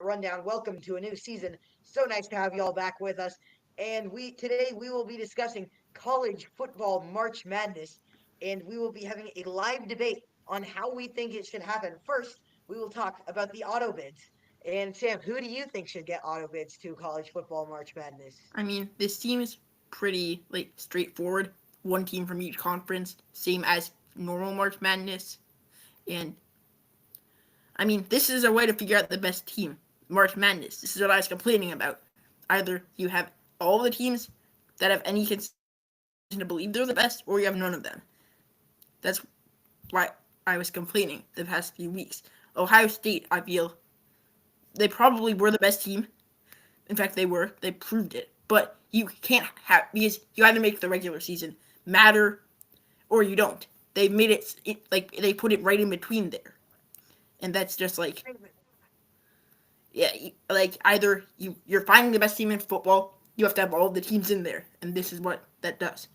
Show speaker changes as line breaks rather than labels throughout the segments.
rundown. Welcome to a new season. So nice to have you all back with us. And today we will be discussing college football March Madness, and we will be having a live debate on how we think it should happen. First, we will talk about the auto bids. And Sam, who do you think should get auto bids to college football March Madness?
I mean, this team is pretty straightforward. One team from each conference, same as normal March Madness. And I mean, this is a way to figure out the best team. March Madness. This is what I was complaining about. Either you have all the teams that have any consideration to believe they're the best, or you have none of them. That's why I was complaining the past few weeks. Ohio State, I feel, they probably were the best team. In fact, they were. They proved it. But you can't have, because you either make the regular season matter or you don't. They made it like they put it right in between there, and that's just like, yeah, like either you're finding the best team in football, you have to have all the teams in there, and this is what that does.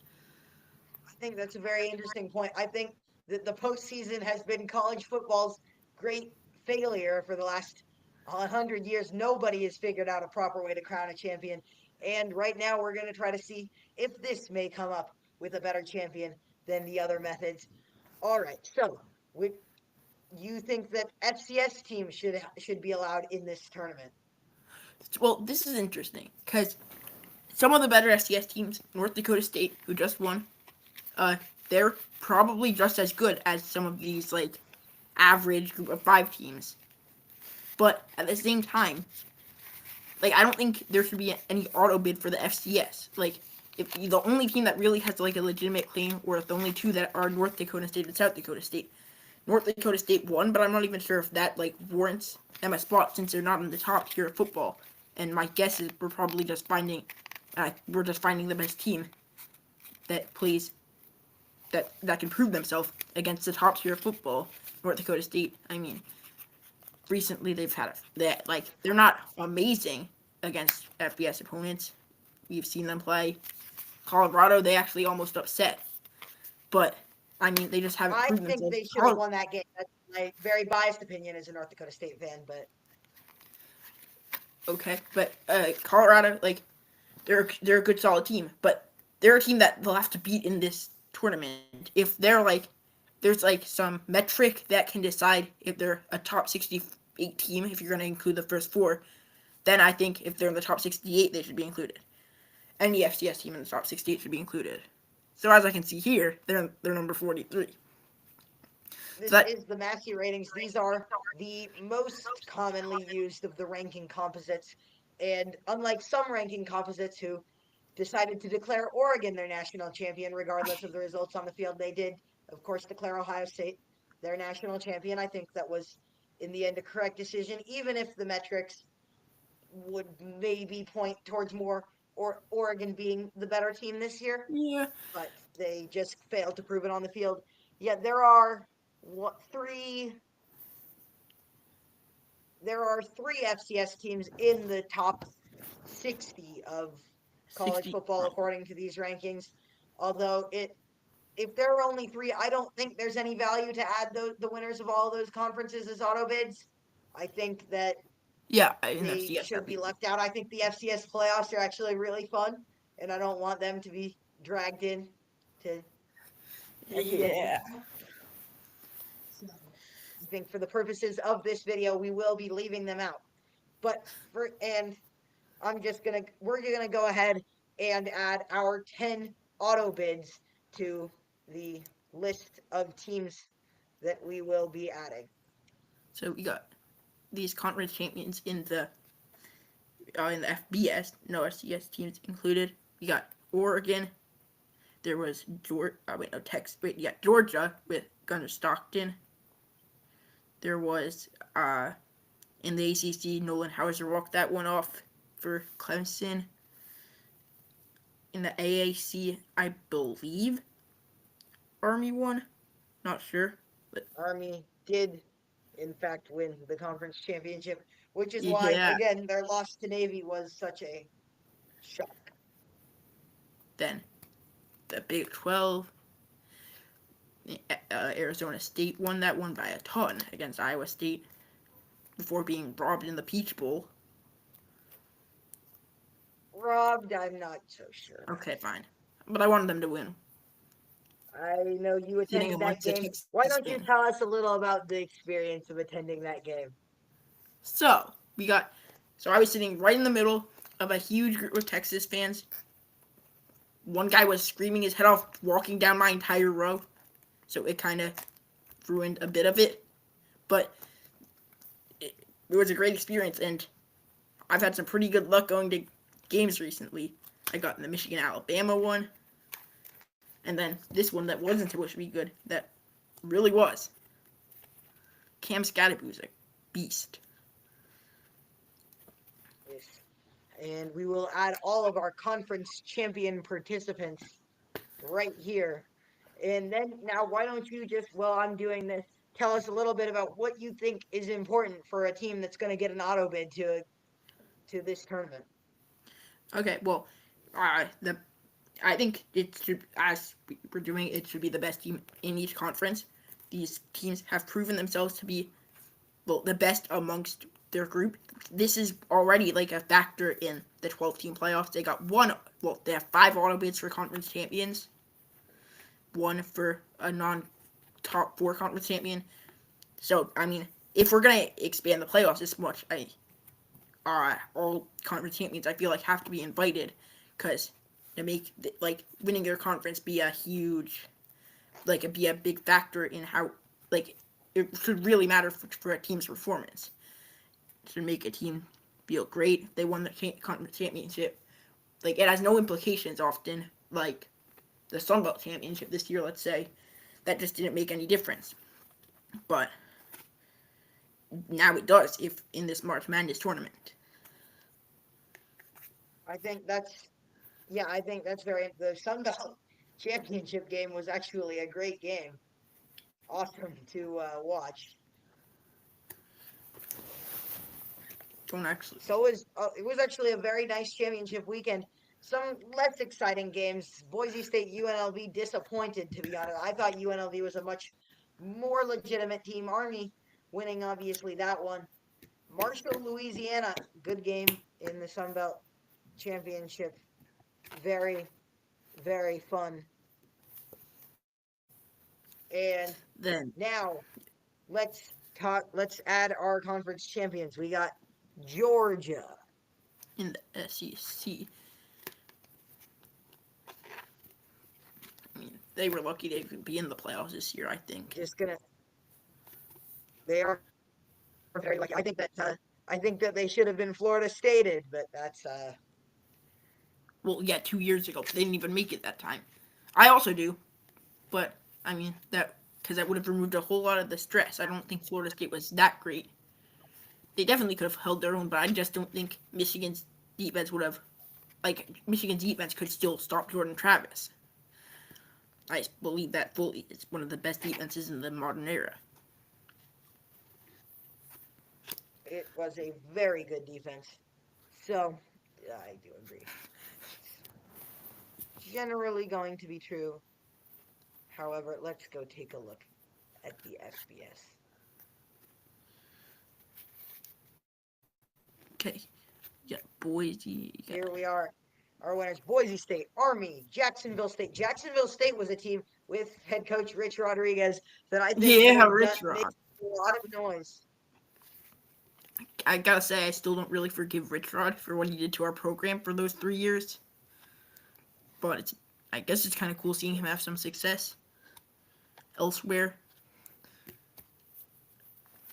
I think that's a very interesting point. I think that the postseason has been college football's great failure for the last 100 years. Nobody has figured out a proper way to crown a champion. And right now, we're going to try to see if this may come up with a better champion than the other methods. All right. So, would you think that FCS teams should be allowed in this tournament?
Well, this is interesting because some of the better FCS teams, North Dakota State, who just won, uh, they're probably just as good as some of these average group of five teams. But at the same time, I don't think there should be any auto bid for the FCS. If the only team that really has a legitimate claim, or the only two that are North Dakota State and South Dakota State. North Dakota State won, but I'm not even sure if that warrants them a spot since they're not in the top tier of football. And my guess is we're probably just finding the best team that plays that can prove themselves against the top tier of football. North Dakota State. I mean, recently they've had they're not amazing against FBS opponents. We've seen them play. Colorado, they actually almost upset. But I mean, they just haven't
I
proven
think
themselves.
they should have won that game. That's my very biased opinion as a North Dakota State fan, but
Okay, but Colorado, they're a good solid team, but they're a team that they'll have to beat in this tournament. If they're there's some metric that can decide if they're a top 68 team, if you're going to include the first four, then I think if they're in the top 68, they should be included. Any FCS team in the top 68 should be included. So as I can see here, they're number 43.
this
So
is the Massey ratings. These are the most commonly used of the ranking composites. And unlike some ranking composites who decided to declare Oregon their national champion, regardless of the results on the field, they did, of course, declare Ohio State their national champion. I think that was, in the end, a correct decision, even if the metrics would maybe point towards more or Oregon being the better team this year,
yeah,
but they just failed to prove it on the field. Yet there are three FCS teams in the top 60 of college
60.
football according to these rankings. Although if there are only three, I don't think there's any value to add the winners of all those conferences as auto bids. I think that
Yeah, in the
they
FCS
should
that'd
be
be.
left out. I think the FCS playoffs are actually really fun, and I don't want them to be dragged in to FBS
Yeah.
football. So I think for the purposes of this video, we will be leaving them out. But we're gonna go ahead and add our 10 auto bids to the list of teams that we will be adding.
So we got these conference champions in the FBS, no FCS teams included. We got Oregon. There was Georgia with Gunnar Stockton. There was in the ACC, Nolan Hauser walked that one off for Clemson. In the AAC, I believe Army won. Not sure, but
Army did, in fact, win the conference championship, which is why,
yeah.
again, their loss to Navy was such a shock.
Then the Big 12, Arizona State won that one by a ton against Iowa State. before being robbed in the Peach Bowl.
Robbed, I'm not so sure.
Okay, fine. But I wanted them to win.
I know you
Sitting
attended that
amongst the
game. Why
Texas
don't you
fan.
tell us a little about the experience of attending that game?
So I was sitting right in the middle of a huge group of Texas fans. One guy was screaming his head off, walking down my entire row, so it kind of ruined a bit of it. But it was a great experience, and I've had some pretty good luck going to games recently. I got in the Michigan-Alabama one, and then this one that wasn't supposed to be good, that really was. Cam Scatterbu's a beast.
Yes. And we will add all of our conference champion participants right here. And then now, why don't you just, while I'm doing this, tell us a little bit about what you think is important for a team that's going to get an auto bid to this tournament.
Okay, well, I think it should, as we're doing, it should be the best team in each conference. These teams have proven themselves to be, well, the best amongst their group. This is already like a factor in the 12-team playoffs. They got they have 5 auto bids for conference champions, 1 for a non-top 4 conference champion. So, I mean, if we're going to expand the playoffs this much, all conference champions, I feel like, have to be invited, because to make winning your conference be a huge, be a big factor in how it should really matter for a team's performance. To make a team feel great if they won the conference championship, it has no implications often, like the Sun Belt championship this year, let's say, that just didn't make any difference. But now it does if in this March Madness tournament.
I think that's very. The Sun Belt championship game was actually a great game. Awesome to watch.
Don't actually.
So it was actually a very nice championship weekend. Some less exciting games. Boise State, UNLV, disappointed, to be honest. I thought UNLV was a much more legitimate team. Army winning, obviously, that one. Marshall, Louisiana, good game in the Sun Belt Championship. Very, very fun. And
Then
now let's add our conference champions. We got Georgia
in the SEC. I mean, they were lucky they could be in the playoffs this year, I think.
They are very lucky. I think that they should have been Florida Stated, but that's
Well, yeah, 2 years ago. They didn't even make it that time. I also do, but I mean because that would have removed a whole lot of the stress. I don't think Florida State was that great. They definitely could have held their own, but I just don't think Michigan's defense would have. Michigan's defense could still stop Jordan Travis. I believe that fully. It's one of the best defenses in the modern era.
it was a very good defense. So I do agree. Generally going to be true. However, let's go take a look at the FBS.
Okay. Yeah, Boise. Yeah.
Here we are. Our winners: Boise State, Army, Jacksonville State. Jacksonville State was a team with head coach Rich Rodriguez that I think
Rich
makes a lot of noise.
I gotta say, I still don't really forgive Rich Rod for what he did to our program for those 3 years. But I guess it's kind of cool seeing him have some success elsewhere.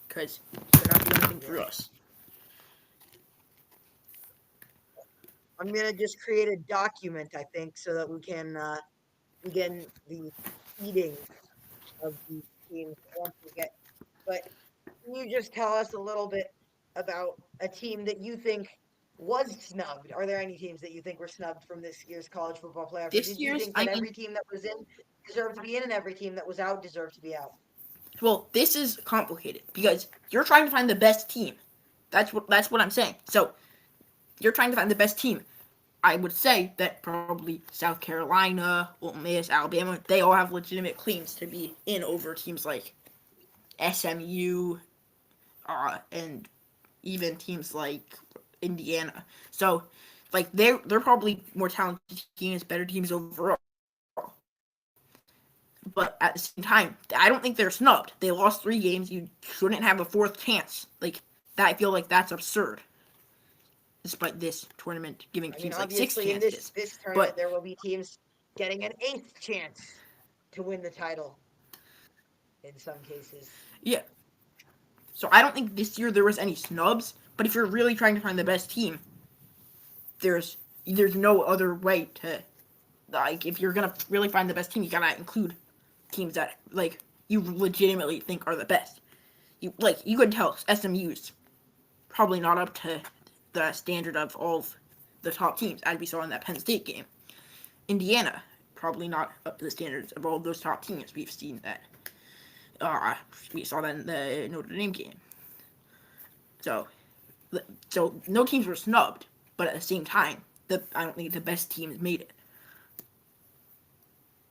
Because they're not doing anything for us.
I'm gonna just create a document, I think, so that we can begin the eating of these teams once we get. But can you just tell us a little bit about a team that you think was snubbed? Are there any teams that you think were snubbed from this year's college football playoff? Did you think that every team that was in deserved to be in, and every team that was out deserved to be out?
Well, this is complicated because you're trying to find the best team. That's what I'm saying. So you're trying to find the best team. I would say that probably South Carolina, Ole Miss, Alabama, they all have legitimate claims to be in over teams like SMU, and even teams like Indiana. So, like they're probably more talented teams, better teams overall. But at the same time, I don't think they're snubbed. They lost 3 games. You shouldn't have a 4th chance. Like that, I feel like that's absurd. Despite this tournament giving
I mean,
teams like 6
obviously, in
chances,
this tournament,
but
there will be teams getting an 8th chance to win the title in some cases.
yeah. So I don't think this year there was any snubs. But if you're really trying to find the best team, there's no other way to, like, if you're gonna really find the best team, you gotta include teams that like you legitimately think are the best. You could tell SMU's probably not up to the standard of all of the top teams, as we saw in that Penn State game. Indiana probably not up to the standards of all of those top teams. We've seen that. We saw that in the Notre Dame game. So, no teams were snubbed, but at the same time, I don't think the best teams made it.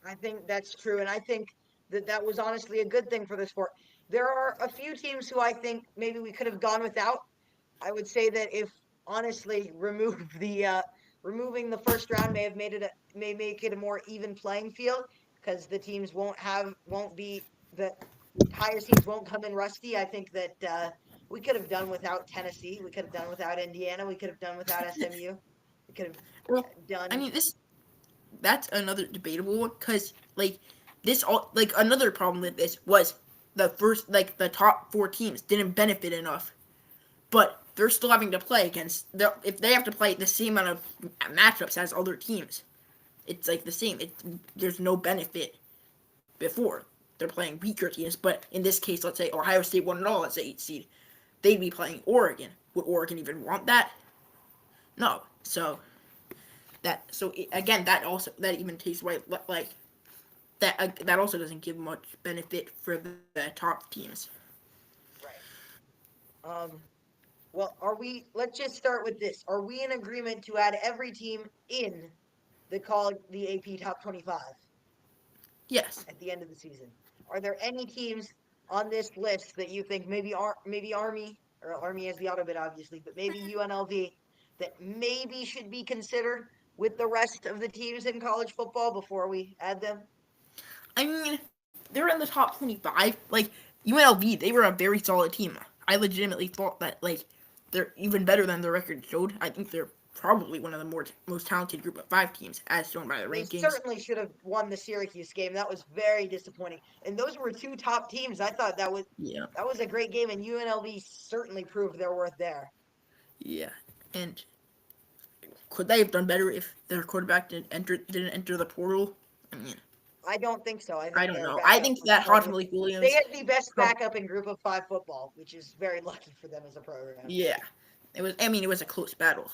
I think that's true, and I think that was honestly a good thing for the sport. There are a few teams who I think maybe we could have gone without. I would say that if honestly removing the first round may make it a more even playing field because the teams won't be the higher seeds won't come in rusty. I think that we could have done without Tennessee. We could have done without Indiana. We could have done without SMU. We could have
Well, I
done.
mean, that's another debatable one because another problem with this was the top 4 teams didn't benefit enough, but they're still having to play against if they have to play the same amount of matchups as other teams. It's like the same. There's no benefit before they're playing weaker teams, but in this case, let's say Ohio State won it all as the 8th seed, they'd be playing Oregon. Would Oregon even want that? No. Again, that even takes away like that also doesn't give much benefit for the top teams.
Right. Well, let's just start with this. Are we in agreement to add every team in the AP Top 25
Yes.
at the end of the season? Are there any teams on this list that you think maybe Army has the auto bid obviously, but maybe UNLV that maybe should be considered with the rest of the teams in college football before we add them?
I mean, they're in the top 25. Like UNLV, they were a very solid team. I legitimately thought that they're even better than the record showed. I think they're probably one of the most talented group of 5 teams, as shown by the
They
rankings.
certainly should have won the Syracuse game. That was very disappointing. And those were 2 top teams. I thought that was a great game, and UNLV certainly proved their worth there.
Yeah, and could they have done better if their quarterback didn't enter the portal? I mean,
I don't think so. I
I
think
don't
their
know. I
backup
think
was
that Hodge
probably
Malik Williams.
they had the best backup in Group of 5 football, which is very lucky for them as a program.
Yeah, it was. I mean, it was a close battle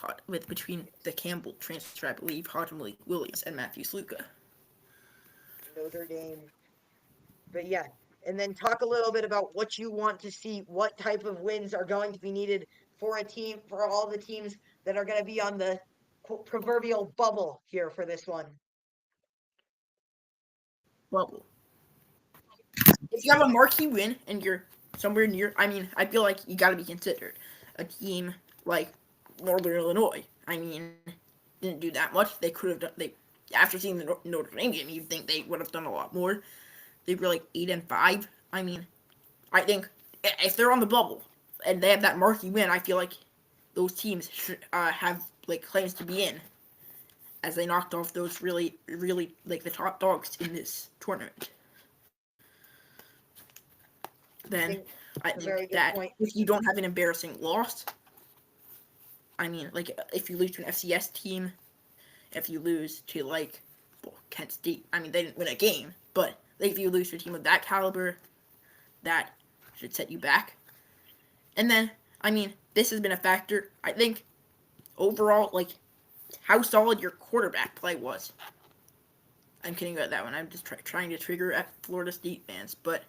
between the Campbell transfer, I believe, Hodge Malik Williams and Matthew Sluka.
Notre Dame. But yeah, and then talk a little bit about what you want to see, what type of wins are going to be needed for all the teams that are going to be on the proverbial bubble here for this one.
Bubble. If you have a marquee win and you're somewhere near, I mean, I feel like you got to be considered. A team like Northern Illinois, I mean, didn't do that much. They could have done. After seeing the Notre Dame game, you'd think they would have done a lot more. They were like 8-5. I mean, I think if they're on the bubble and they have that marquee win, I feel like those teams should have claims to be in, as they knocked off those really the top dogs in this tournament. Then I think that if you don't have an embarrassing loss, I mean, if you lose to an FCS team, if you lose to Kent State, I mean, they didn't win a game, but if you lose to a team of that caliber, that should set you back. And then, I mean, this has been a factor. I think overall, how solid your quarterback play was. I'm kidding about that one. I'm just trying to trigger at Florida State fans, but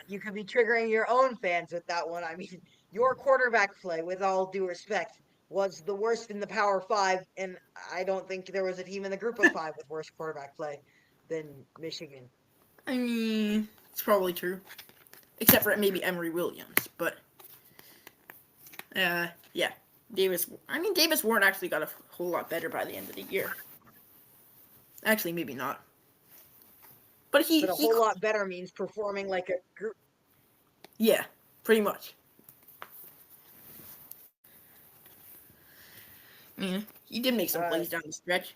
you could be triggering your own fans with that one. I mean, your quarterback play, with all due respect, was the worst in the Power 5, and I don't think there was a team in the Group of 5 with worse quarterback play than Michigan.
I mean, it's probably true. Except for maybe Emory Williams, but Yeah. Davis Ward actually got a whole lot better by the end of the year. Actually, maybe not. But
But a whole lot better means performing like a group.
Yeah, pretty much. Yeah, he did make some plays down the stretch.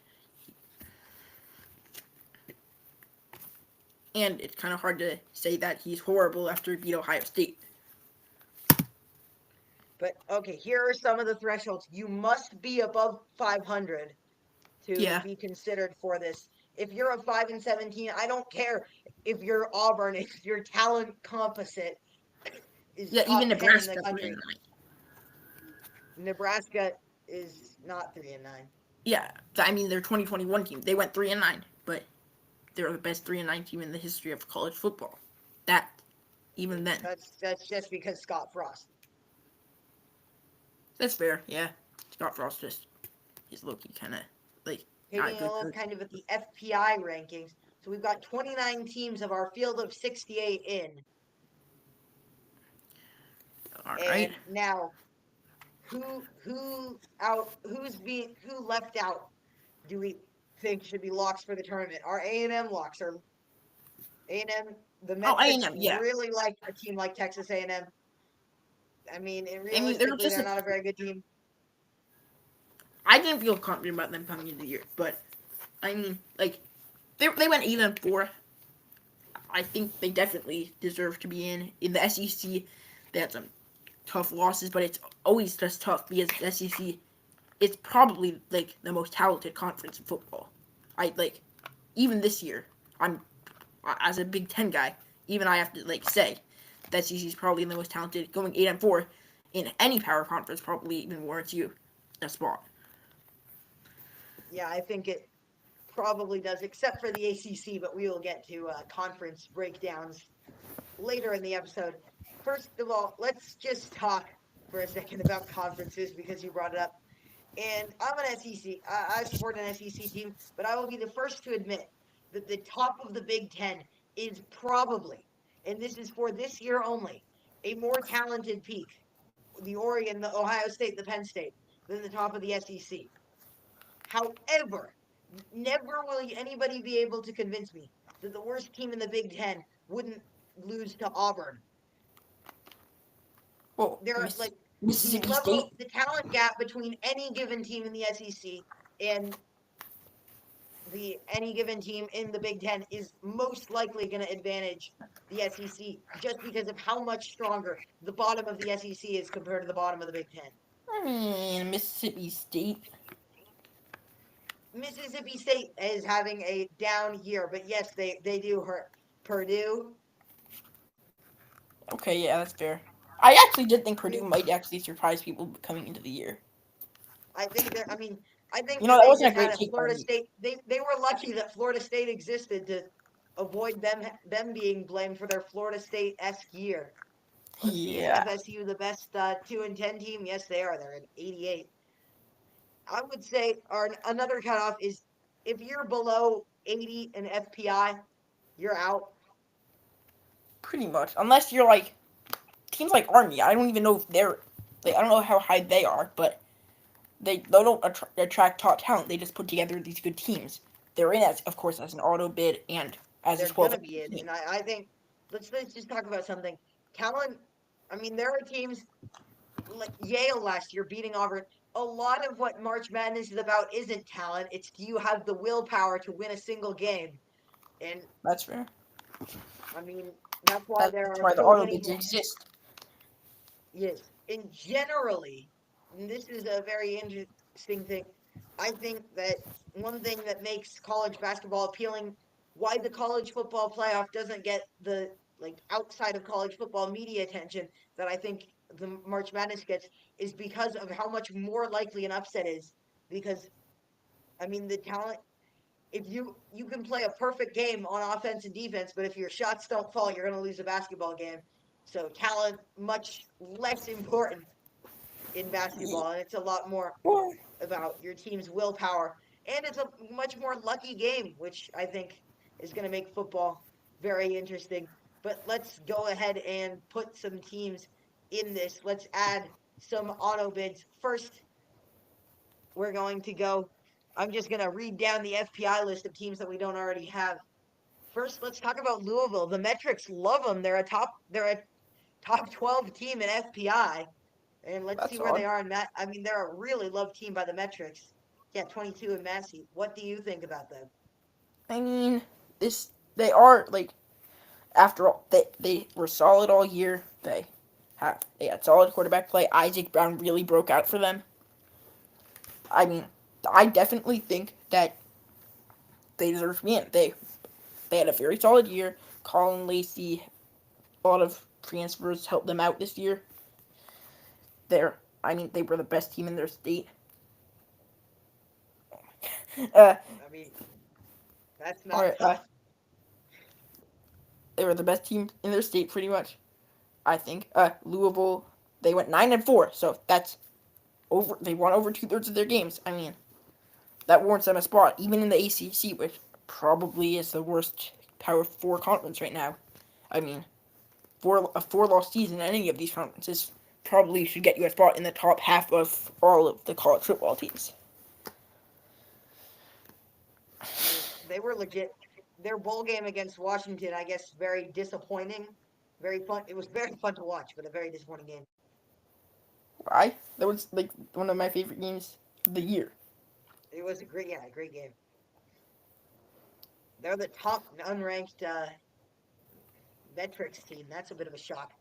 And it's kind of hard to say that he's horrible after he beat Ohio State.
But okay, here are some of the thresholds. You must be above 500 to
Yeah.
be considered for this. If you're a 5-17, I don't care if you're Auburn, if your talent composite is
Yeah, even
top 10 in the
Nebraska 3-9.
country. Nebraska is not 3-9.
Yeah, I mean their 2021 team. They went 3-9, but they're the best 3-9 team in the history of college football. That, even then.
That's just because Scott Frost.
That's fair. Yeah, Scott Frost just is low-key kind of like
Taking a look kind of at the FPI rankings. So we've got 29 teams of our field of 68 in.
All right.
And now, who left out? Do we think should be locks for the tournament? Our A&M locks are A&M. The metrics really like a team like Texas A&M. I mean, realistically, they're not a very good team.
I didn't feel confident about them coming into the year, but I mean, like they went 8-4. I think they definitely deserve to be in the SEC. They had some tough losses, but it's always just tough because the SEC is probably like the most talented conference in football. Even this year, I'm as a Big Ten guy, even I have to say the SEC is probably the most talented. Going 8-4 in any power conference probably even warrants you a spot.
Yeah, I think it probably does, except for the ACC, but we will get to conference breakdowns later in the episode. First of all, let's just talk for a second about conferences because you brought it up. And I'm an SEC. I support an SEC team, but I will be the first to admit that the top of the Big Ten is probably, and this is for this year only, a more talented peak, the Oregon, the Ohio State, the Penn State, than the top of the SEC. However, never will anybody be able to convince me that the worst team in the Big Ten wouldn't lose to Auburn.
Well,
There,
Mississippi State,
the talent gap between any given team in the SEC and any given team in the Big Ten is most likely going to advantage the SEC just because of how much stronger the bottom of the SEC is compared to the bottom of the Big Ten.
I mean, Mississippi State
is having a down year, but yes, they do hurt Purdue.
Okay, yeah, that's fair. I actually did think Purdue might actually surprise people coming into the year.
I think that
that wasn't a great take
Florida State. They were lucky that Florida State existed to avoid them being blamed for their Florida State-esque year. Is FSU the best 2-10 team? Yes, they are. They're at 88. I would say another cutoff is if you're below 80 in FPI, you're out.
Pretty much, unless you're like teams like Army. I don't even know if they're I don't know how high they are, but they don't attract top talent. They just put together these good teams. They're in of course as an auto bid and as
they're
a 12.
They're gonna be in, and I think let's just talk about something. Talent. I mean, there are teams like Yale last year beating Auburn. A lot of what March Madness is about isn't talent. It's do you have the willpower to win a single game? And
that's fair.
I mean, that's why there are
the auto bids exist.
Yes, and generally, and this is a very interesting thing. I think that one thing that makes college basketball appealing, why the college football playoff doesn't get the outside of college football media attention that I think the March Madness gets, is because of how much more likely an upset is. Because, I mean, the talent. If you can play a perfect game on offense and defense, but if your shots don't fall, you're going to lose a basketball game. So talent much less important in basketball, and it's a lot more about your team's willpower, and it's a much more lucky game, which I think is going to make football very interesting. But let's go ahead and put some teams in this. Let's add some auto bids. First, we're going to go. I'm just going to read down the FPI list of teams that we don't already have. First, let's talk about Louisville. The metrics love them. They're a top 12 team in FPI. And let's see
That's
where they
odd.
are in Matt. I mean, they're a really loved team by the metrics. Yeah, 22 in Massey. What do you think about them?
I mean, this they are like after all they were solid all year. They had solid quarterback play. Isaac Brown really broke out for them. I mean, I definitely think that they deserve to be in. They had a very solid year. Colin Lacey, a lot of transfers helped them out this year. They were the best team in their state. uh,
I mean, that's
all
not
right,
tough.
they were the best team in their state, pretty much. I think. Louisville, they went 9-4, so that's over. They won over 2/3 of their games. I mean, that warrants them a spot, even in the ACC, which probably is the worst Power Four conference right now. I mean, for a four-loss season in any of these conferences probably should get you a spot in the top half of all of the college football teams.
I mean, they were legit. Their bowl game against Washington, I guess, very disappointing. Very fun. It was very fun to watch, but a very disappointing game.
That was like one of my favorite games of the year.
It was a great, yeah, a great game. They're the top unranked metrics team. That's a bit of a shock.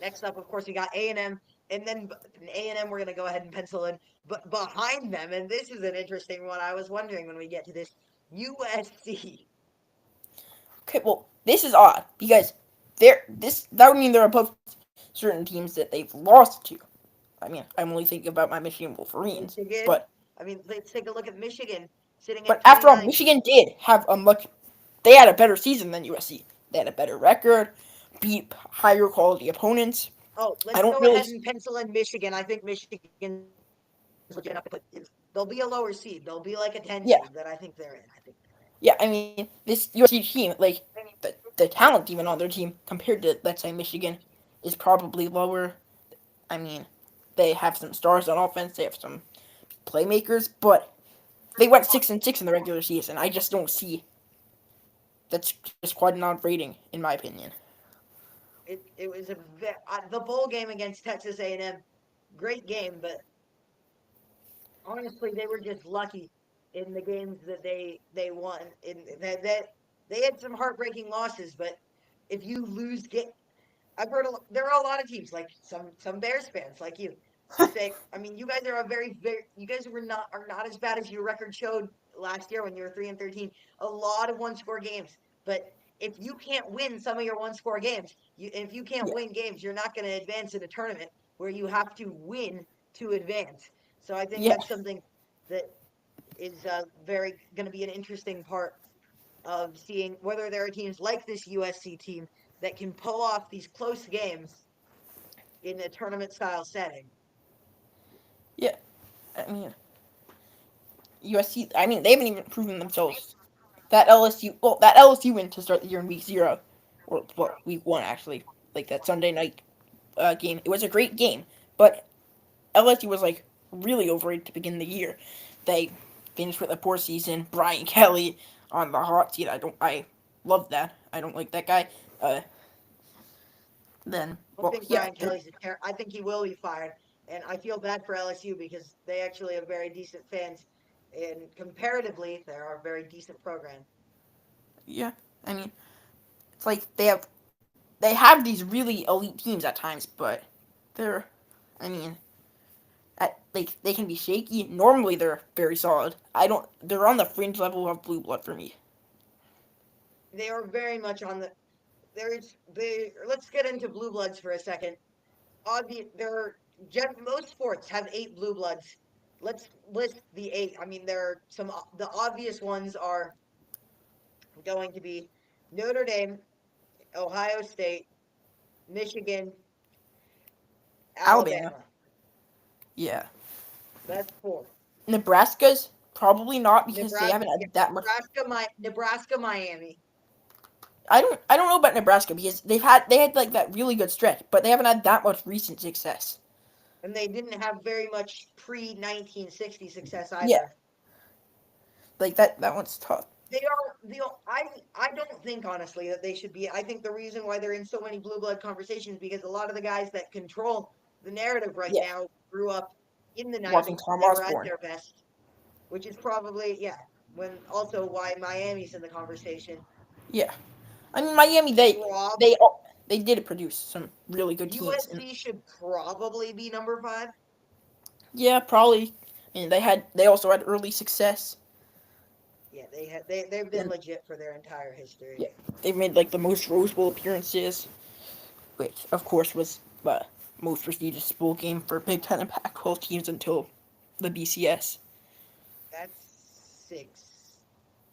Next up, of course, we got A&M, and then A&M we're gonna go ahead and pencil in, but behind them, and this is an interesting one. I was wondering when we get to this, USC.
Okay, well, this is odd because that would mean they're above certain teams that they've lost to. I mean, I'm only thinking about my Michigan Wolverines,
Michigan.
but
I mean, let's take a look at Michigan sitting
but
at
after all,
29.
Michigan did have a much. They had a better season than USC. They had a better record, beat higher quality opponents.
Oh,
I
let's
don't
go
really.
ahead and pencil in Michigan. I think Michigan's legit enough to put. They'll be a lower seed. They'll be like a 10 seed that I
Yeah,
think they're in. I think they're in.
yeah. I mean, this USC team, like the talent even on their team compared to let's say Michigan, is probably lower. I mean, they have some stars on offense. They have some playmakers, but they went 6-6 in the regular season. I just don't see. That's just quite an odd rating, in my opinion.
It was the bowl game against Texas A&M, great game, but honestly, they were just lucky in the games that they won. In that they had some heartbreaking losses, but if you lose get, I've heard there are a lot of teams like some Bears fans like you who say, I mean, you guys are a very you guys are not as bad as your record showed last year when you were 3-13. A lot of one score games, but if you can't win some of your one score games, if you can't
Yeah,
win games, you're not going to advance in a tournament where you have to win to advance. So I think
yeah,
that's something that is very going to be an interesting part of seeing whether there are teams like this USC team that can pull off these close games in a tournament style setting.
yeah. I mean, USC. I mean, they haven't even proven themselves. That LSU win to start the year in week 0, or well, week 1 actually, like that Sunday night game. It was a great game, but LSU was like really overrated to begin the year. They finished with a poor season. Brian Kelly on the hot seat. I love that. I don't like that guy. Uh, then
I
well,
think
yeah,
Brian Kelly's I think he will be fired, and I feel bad for LSU because they actually have very decent fans, and comparatively, they are a very decent program.
yeah. I mean, it's like they have these really elite teams at times, but they're, I mean, like they can be shaky. Normally, they're very solid. I don't. They're on the fringe level of blue blood for me.
They are very much on the there's they. Let's get into blue bloods for a second. There are most sports have 8 blue bloods. Let's list the 8. I mean, there are the obvious ones are going to be Notre Dame, Ohio State, Michigan,
Alabama,
Alabama.
yeah.
That's 4.
Nebraska's probably not because they
Nebraska,
haven't
yeah,
had that much.
Nebraska, Miami.
I don't know about Nebraska because they had like that really good stretch, but they haven't had that much recent success.
And they didn't have very much pre 1960 success
Yeah,
either.
like that one's tough.
They are the I don't think honestly that they should be. I think the reason why they're in so many blue blood conversations because a lot of the guys that control the narrative right
Yeah,
now grew up in the
watching
90s when
Tom
they were at
Osborne.
their best, which is probably when also why Miami's in the conversation.
Yeah, I mean Miami
Rob
they they did produce some really good teams, and
USC should probably be number 5.
yeah, probably. And they also had early success.
Yeah, they've been
And
legit for their entire history.
yeah, they made like the most Rose Bowl appearances, which of course was the most prestigious bowl game for Big Ten and Pac-12 teams until the BCS.
That's 6.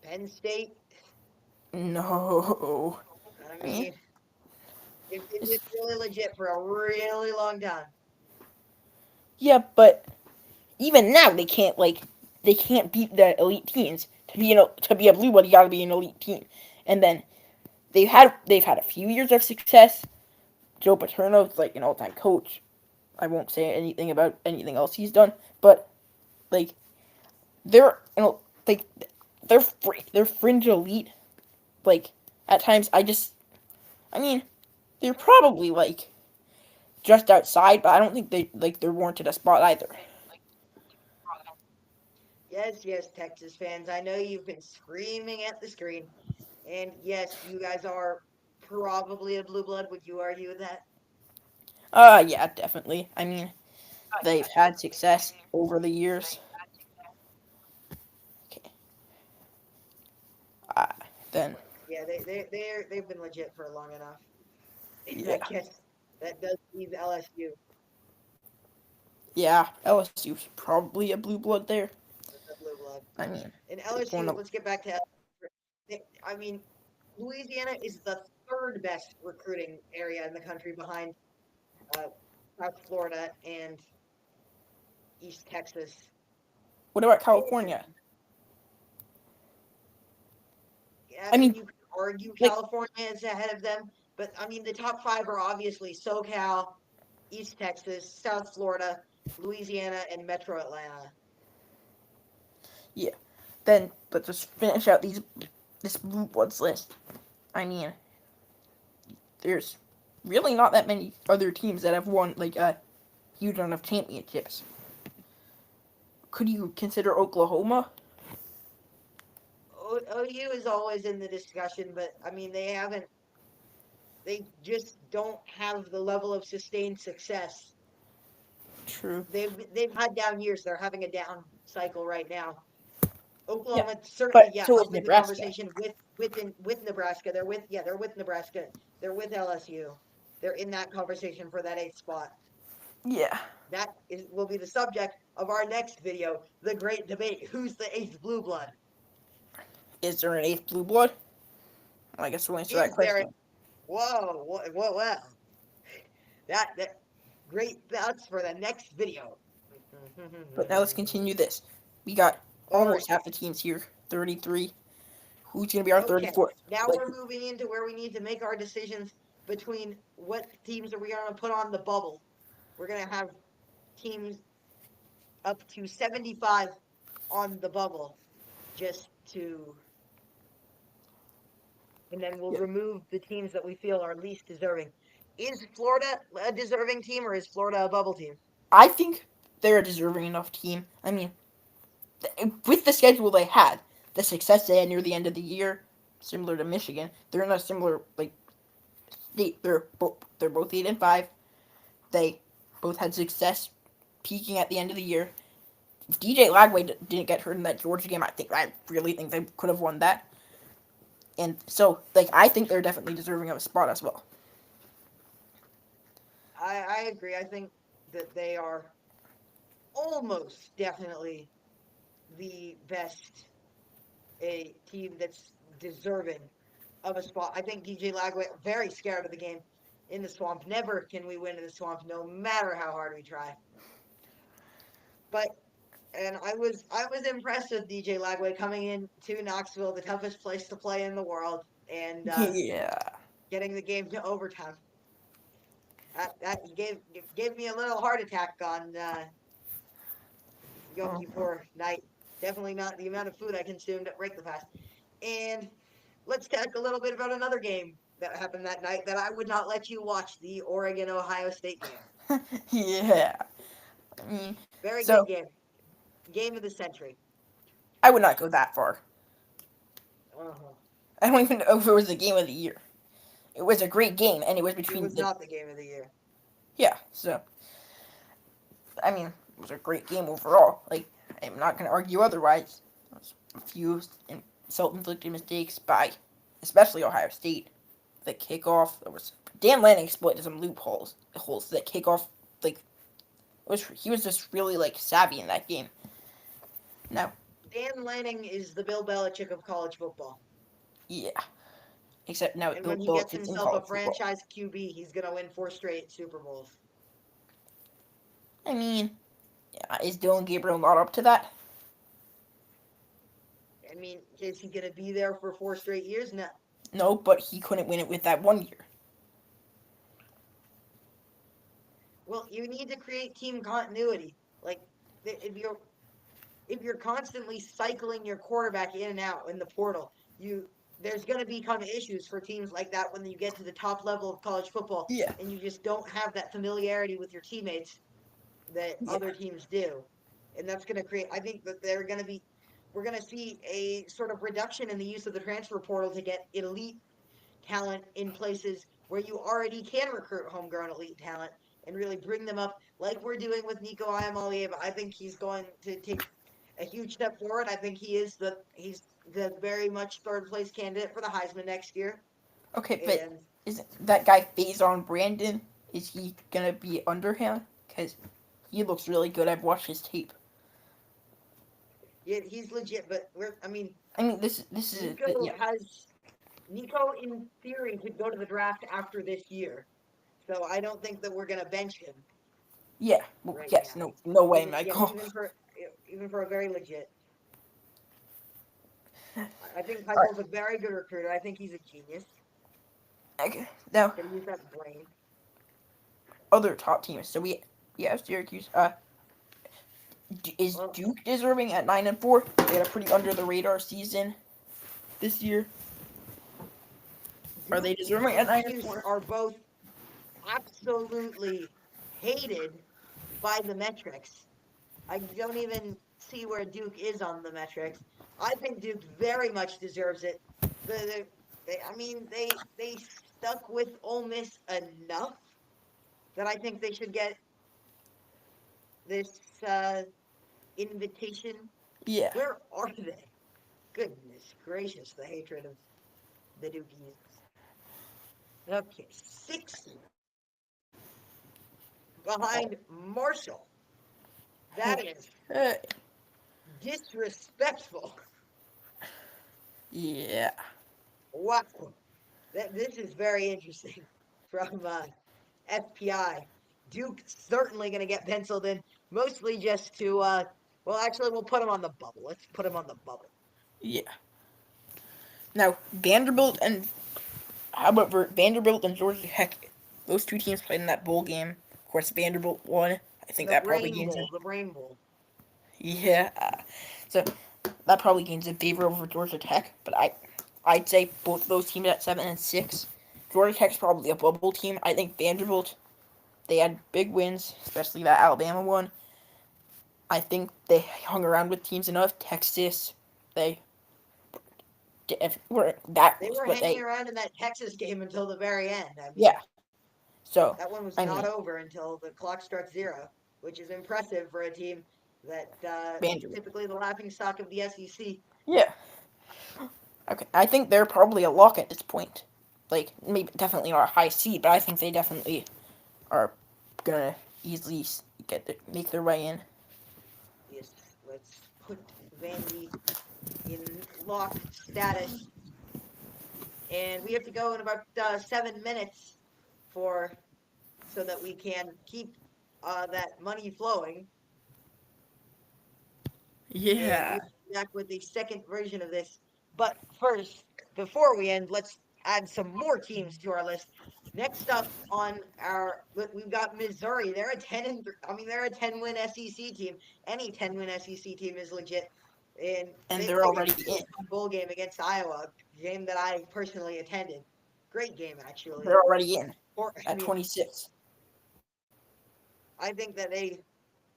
Penn State.
No,
I
I mean
mean, it was
it's,
really legit for a really long time.
yeah, but even now they can't beat the elite teams. To be a blue blood, you got to be an elite team, and then they've had a few years of success. Joe Paterno's like an all-time coach. I won't say anything about anything else he's done, but like they're like they're fringe elite. Like at times, I mean they're probably like just outside, but I don't think they're warranted a spot either.
Yes, yes, Texas fans. I know you've been screaming at the screen. And yes, you guys are probably a blue blood. Would you argue with that?
Yeah, definitely. I mean they've had success over the years. Okay, uh, then
Yeah, they've been legit for long enough. And I
yeah,
guess that does leave LSU
yeah, LSU's probably a blue blood there.
as a blue blood.
I mean,
And
they've won
LSU, let's get back to I mean, Louisiana is the third best recruiting area in the country behind uh, South Florida and East Texas.
what about
And
California?
I
I
mean,
mean,
you could argue
like
California is ahead of them, but I mean, the top 5 are obviously SoCal, East Texas, South Florida, Louisiana, and Metro Atlanta.
yeah. Then let's just finish out this blue bloods list. I mean, there's really not that many other teams that have won like a huge amount of championships. Could you consider Oklahoma?
OU is always in the discussion, but I mean, they just don't have the level of sustained success.
True.
They've had down years. They're having a down cycle right now.
Yeah,
Oklahoma certainly,
but
yeah,
so is
up in the
Nebraska.
conversation with Nebraska. They're with Nebraska. They're with LSU. They're in that conversation for that 8th spot.
Yeah.
That will be the subject of our next video, the great debate. Who's the 8th blue blood?
Is there an eighth blue blood? Well, I guess we'll answer that
Is there?
question.
Whoa, well, that great. That's for the next video.
But now let's continue this. We got
All right.
almost half the teams here. 33. Who's gonna be our
Okay.
34th?
Now
Like,
we're moving into where we need to make our decisions between what teams are we going to put on the bubble. We're going to have teams up to 75 on the bubble just to, and then we'll
yeah.
remove the teams that we feel are least deserving. Is Florida a deserving team or is Florida a bubble team?
I think they're a deserving enough team. I mean, with the schedule they had, the success they had near the end of the year, similar to Michigan, they're in a similar like they're both 8-5. They both had success peaking at the end of the year. If DJ Lagway didn't get hurt in that Georgia game, I really think they could have won that. And so, like, I think they're definitely deserving of a spot as well.
I agree. I think that they are almost definitely the best a team that's deserving of a spot. I think DJ Lagway very scared of the game in the swamp. Never can we win in the swamp, no matter how hard we try. But and I was impressed with DJ Lagway coming in to Knoxville, the toughest place to play in the world, and
Yeah.
getting the game to overtime. That gave me a little heart attack on Yom Kippur night. Definitely not the amount of food I consumed at Break the Fast. And let's talk a little bit about another game that happened that night that I would not let you watch, the Oregon Ohio State game.
Yeah. I mean,
Very good
so
game. Game of the century.
I would not go that far.
Uh-huh.
I don't even know if it was the game of the year. It was a great game, and it was
It
between
was
the
not the game of the year.
yeah. So I mean, it was a great game overall. Like I'm not gonna argue otherwise. There was a few self-inflicted mistakes by, especially Ohio State. The kickoff, there was Dan Lanning exploited some loopholes. Holes that kickoff, like he was just really like savvy in that game. Now,
Dan Lanning is the Bill Belichick of college football.
yeah, except now
And
Bill
when he gets
Belichick's in
himself a
college football.
franchise QB, he's going to win 4 straight Super Bowls.
I mean, yeah, is Dylan Gabriel not up to that?
I mean, is he going to be there for 4 straight years? No.
No, but he couldn't win it with that 1 year.
Well, you need to create team continuity. Like if you're constantly cycling your quarterback in and out in the portal, there's going to become issues for teams like that when you get to the top level of college football
Yeah,
and you just don't have that familiarity with your teammates that
yeah.
other teams do. And that's going to create, I think that we're going to see a sort of reduction in the use of the transfer portal to get elite talent in places where you already can recruit homegrown elite talent and really bring them up like we're doing with Nico Iamaleava. I think he's going to take a huge step forward. I think he's the very much third place candidate for the Heisman next year.
Okay, but
And
is that guy Faison Brandon? Is he gonna be under him? Because he looks really good. I've watched his tape.
yeah, he's legit, but
I mean, this is
Nico
yeah,
has Nico in theory could go to the draft after this year. So I don't think that we're gonna bench him
yeah. Well,
right
yes,
now.
no way,
Even yeah,
Michael.
even for a very legit. I think
All right,
Heupel's a very good recruiter. I think he's a genius.
okay. Now
Can use that brain.
other top teams. So we have Syracuse. Is
Well,
Duke deserving at 9-4? They had a pretty under the radar season this year. Are
Duke
they deserving
and
at nine and
Syracuse
four?
are both absolutely hated by the metrics. I don't even see where Duke is on the metrics. I think Duke very much deserves it. They stuck with Ole Miss enough that I think they should get this invitation.
Yeah.
Where are they? Goodness gracious, the hatred of the Dukies. Okay, 60 behind Marshall. That is
Uh,
disrespectful.
yeah.
Wow. This is very interesting from FPI. Duke certainly going to get penciled in, mostly just to, well, actually, we'll put him on the bubble. Let's put him on the bubble.
Yeah. Now Vanderbilt and however Vanderbilt and Georgia Tech, those two teams played in that bowl game. Of course, Vanderbilt won. I think
The
that probably
Brain
gains
Bowl,
it.
the Brain Bowl.
Yeah. So that probably gains in favor over Georgia Tech. But I'd say both of those teams at 7-6. Georgia Tech's probably a bubble team. I think Vanderbilt, they had big wins, especially that Alabama one. I think they hung around with teams enough. Texas, they were that
They
close,
were
but
hanging around in that Texas game until the very end. I mean,
yeah. So
that one was
I
not
mean
over until the clock struck zero, which is impressive for a team that is
Vanderbilt.
typically the laughing stock of the SEC.
Yeah. Okay. I think they're probably a lock at this point. Like maybe definitely not a high seed, but I think they definitely are gonna easily make their way in.
Yes, let's put Vandy in lock status. And we have to go in about 7 minutes so that we can keep that money flowing. And
Yeah.
we'll be back with the second version of this. But first, before we end, let's add some more teams to our list. Next up on we've got Missouri. They're a 10-win SEC team. Any 10-win SEC team is legit. And
And
they
they're
played a
already
really
in.
fun bowl game against Iowa, a game that I personally attended. Great game, actually.
They're already in
I
at
mean,
26.
I think that they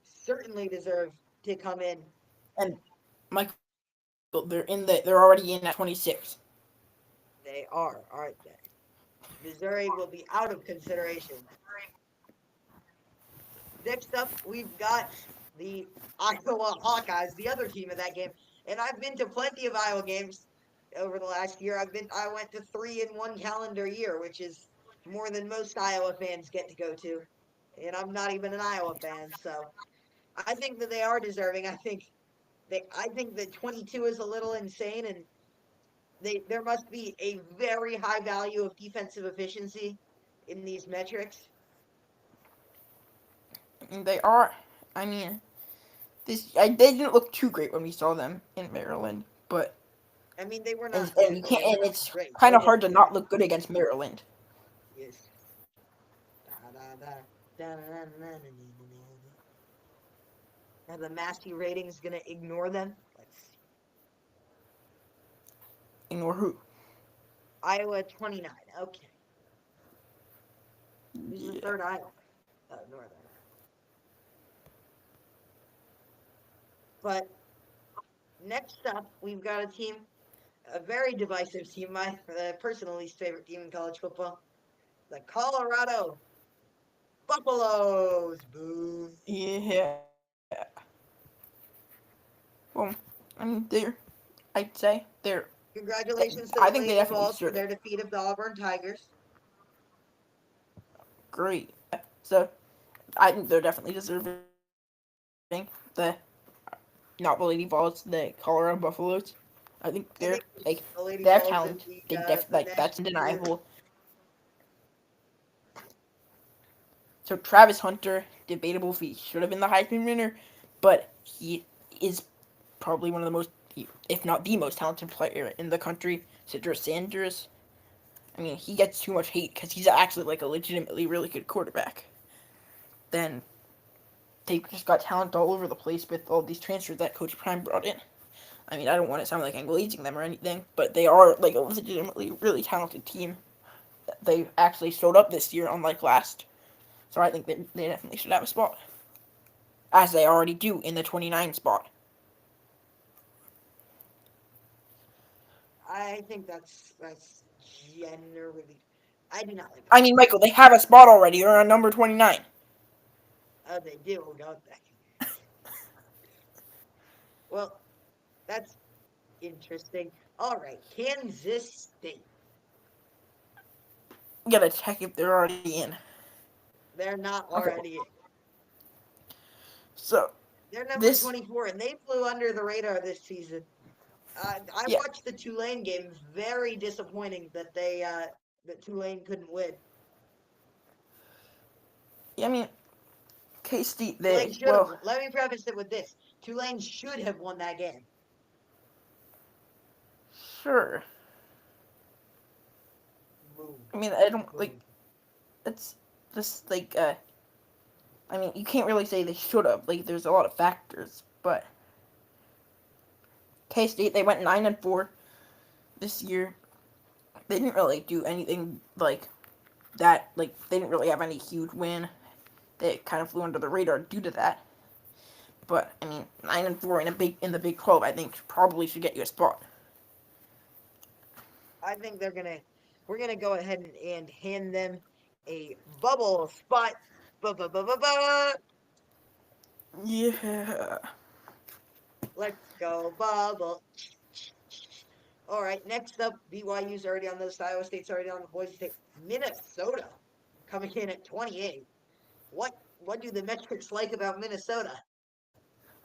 certainly deserve to come in.
And Michael, they're already in at 26.
They are, aren't they? Missouri will be out of consideration. Next up, we've got the Iowa Hawkeyes, the other team of that game. And I've been to plenty of Iowa games over the last year. I went to 3 in one calendar year, which is more than most Iowa fans get to go to. And I'm not even an Iowa fan, so I think that they are deserving. I think that 22 is a little insane, and there must be a very high value of defensive efficiency in these metrics.
And they are. I mean, they didn't look too great when we saw them in Maryland, but
I mean, they were
and
not
and
good,
you
but they
can't
were
and
not
it's
great.
kind
Don't
of
get
hard to
me
not
wrong.
look good against Maryland.
Yes. Da, da, da, da, da, da, da, Are the Massey ratings going to ignore them? Let's see.
Ignore who?
Iowa 29. Okay. Who's the
Yeah.
third Iowa? Northern. But next up, we've got a very divisive team, my personal least favorite team in college football, the Colorado Buffaloes. Boo.
Yeah. Well, I mean, I'd say
Congratulations to
I
the
think they
Lady
definitely
Vols for
deserve it.
their defeat of the Auburn Tigers.
Great. So I think they're definitely deserving. The not the Lady Vols, the Colorado Buffaloes. I think
I think the
they
Lady
have
Vols
talent.
in
They
the
that's
national tournament.
undeniable. So Travis Hunter, debatable if he should have been the Heisman winner, but he is probably one of the most, if not the most talented player in the country. Cedric Sanders. I mean, he gets too much hate because he's actually like a legitimately really good quarterback. Then they just got talent all over the place with all these transfers that Coach Prime brought in. I mean, I don't want to sound like I'm glazing them or anything, but they are like a legitimately really talented team. They actually showed up this year, unlike last. So I think they definitely should have a spot, as they already do in the 29 spot.
I think that's generally. I do not like the
I mean, Michael,
Buffaloes.
they have a spot already. They're on number 29.
Oh, they do, don't they? Well, that's interesting. All right, Kansas State.
You gotta check if they're already in.
They're not
Okay,
already in.
so
They're number
this,
24, and they flew under the radar this season. I
yeah,
watched the Tulane game. Very disappointing that that Tulane couldn't win.
yeah. I mean, K State.
Tulane
They
should have.
well,
Let me preface it with this: Tulane should have won that game.
sure.
Boom,
I mean, I don't like.
boom.
It's just like I mean, you can't really say they should have. Like, there's a lot of factors, but K State they went 9-4 this year. They didn't really do anything like that. Like, they didn't really have any huge win. They kind of flew under the radar due to that. But I mean, 9-4 in the Big 12, I think probably should get you a spot.
I think we're gonna go ahead and hand them a bubble spot. Ba ba ba ba ba.
Yeah.
Let's go bubble. All right, next up, BYU's already on this. Iowa State's already on the Boise State. Minnesota coming in at 28. What do the metrics like about Minnesota?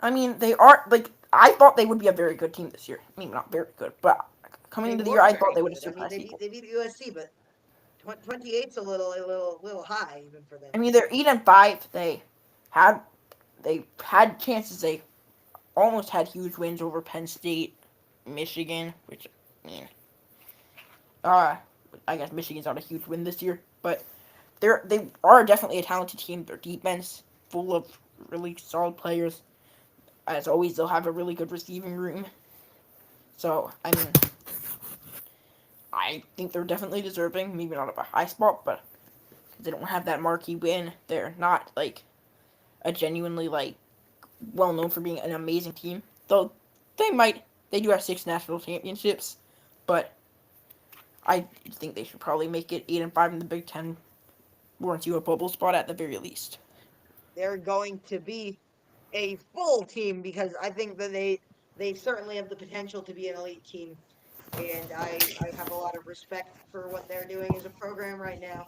I mean, they are like I thought they would be a very good team this year. I mean, not very good, but coming
They
into the year,
were
I thought
very
they would have
good. I mean,
surpassed people.
they beat USC, but 28's a little high even for them.
I mean, they're 8-5. Had they had chances. They almost had huge wins over Penn State, Michigan, which I mean, Uh, I guess Michigan's not a huge win this year, but they are definitely a talented team. Their defense full of really solid players. As always, they'll have a really good receiving room. So I mean, I think they're definitely deserving. Maybe not of a high spot, but they don't have that marquee win. They're not like a genuinely like well known for being an amazing team. Though they might they do have 6 national championships, but I think they should probably make it 8-5 in the Big Ten, warrant you a bubble spot at the very least.
They're going to be a full team because I think that they certainly have the potential to be an elite team, and I have a lot of respect for what they're doing as a program right now.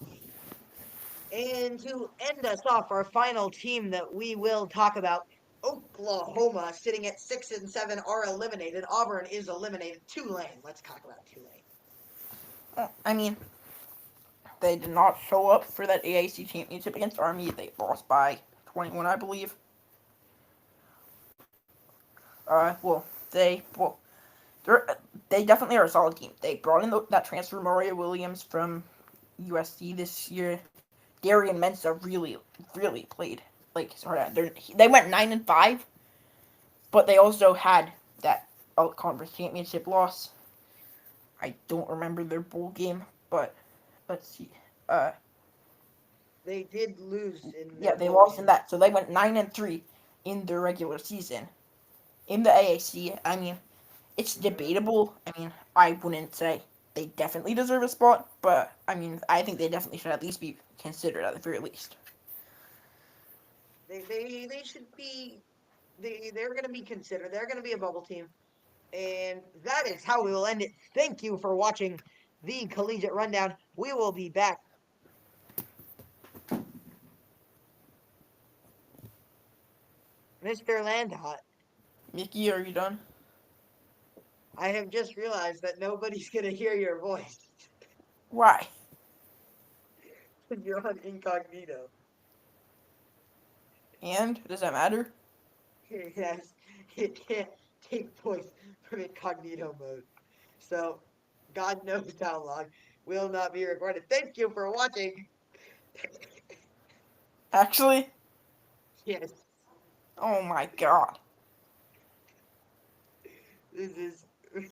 And to end us off, our final team that we will talk about, Oklahoma, sitting at 6-7, are eliminated. Auburn is eliminated. Tulane. Let's talk about Tulane.
I mean, they did not show up for that AAC championship against Army. They lost by 21, I believe. Well, they're, they definitely are a solid team. They brought in that transfer Mario Williams from USC this year. Darian Mensah really played like sorry. They went 9-5, but they also had that conference championship loss. I don't remember their bowl game, but let's see. Uh,
They did lose in
yeah,
their
they
bowl
lost in
game.
that, so they went 9-3 in their regular season. In the AAC, I mean, it's
Mhm.
debatable. I mean, I wouldn't say they definitely deserve a spot, but I mean, I think they definitely should at least be considered at the very least.
They should be they're going to be considered. They're going to be a bubble team. And that is how we will end it. Thank you for watching the Collegiate Rundown. We will be back. Mr. Landhot,
Mickey, are you done?
I have just realized that nobody's going to hear your voice.
Why?
You're on incognito.
And does that matter?
Yes, it can't take voice from incognito mode. So, God knows how long will not be recorded. Thank you for watching.
Actually,
Yes,
oh my god.
this is